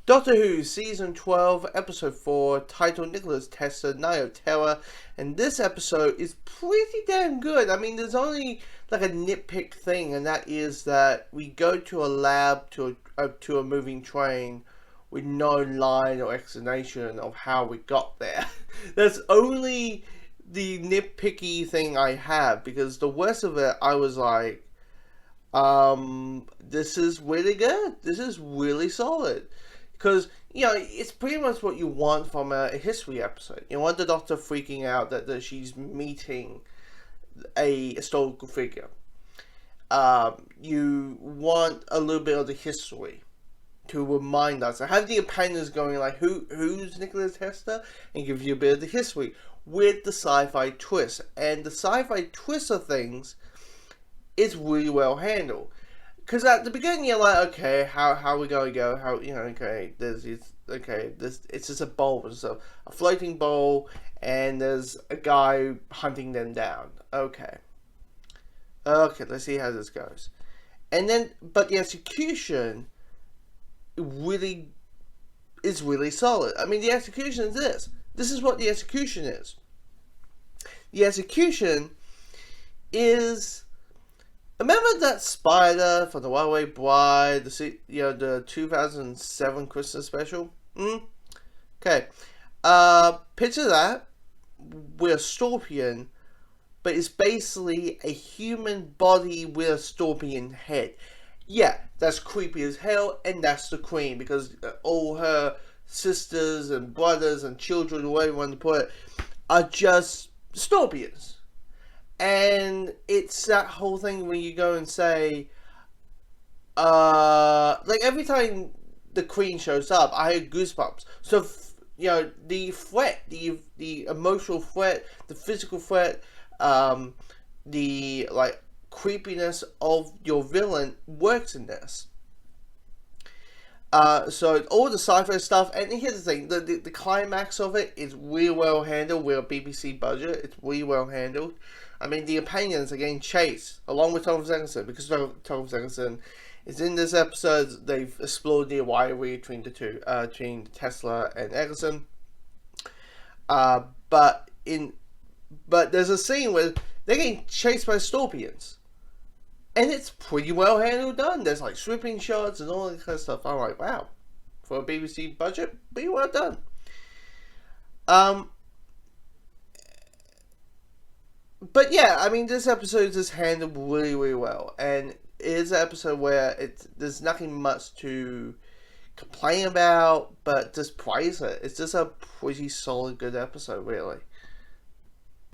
Doctor Who Season 12, Episode 4, titled Nikola's Tester, Night of Terror, and this episode is pretty damn good. I mean, there's only like a nitpick thing, and that is that we go to a lab to a moving train with no line or explanation of how we got there. That's only the nitpicky thing I have, because the rest of it, I was like, this is really good. This is really solid. Because, it's pretty much what you want from a history episode. You want the Doctor freaking out that she's meeting a historical figure. You want a little bit of the history to remind us. I have the appendix going like, who's Nikola Tesla? And give you a bit of the history with the sci-fi twist. And the sci-fi twist of things is really well handled. Because at the beginning you're like, okay, how are we going to go? It's just a bowl, it's a floating bowl, and there's a guy hunting them down. Okay, let's see how this goes. And then, but the execution really is really solid. I mean, the execution is this. This is what the execution is. The execution is... Remember that spider from the Runaway Bride, the 2007 Christmas special? Okay. Picture that with a scorpion, but it's basically a human body with a scorpion head. Yeah, that's creepy as hell, and that's the Queen, because all her sisters and brothers and children, whatever you want to put it, are just scorpions. And it's that whole thing when you go and say, like every time the Queen shows up, I had goosebumps. So, the threat, the emotional threat, the physical threat, the creepiness of your villain works in this. So all the sci-fi stuff, and here's the thing, the climax of it is really well handled with a BBC budget. It's really well handled. I mean, the opinions are getting chased, along with Thomas Eggleston, because Thomas Eggleston is in this episode. They've explored the rivalry between the two, between Tesla and Eggleston. But there's a scene where they're getting chased by scorpions. And it's pretty well handled done. There's like sweeping shots and all that kind of stuff. I'm like, wow. For a BBC budget, pretty well done. But yeah, I mean, this episode is handled really, really well. And it is an episode where there's nothing much to complain about, but just praise it. It's just a pretty solid, good episode, really.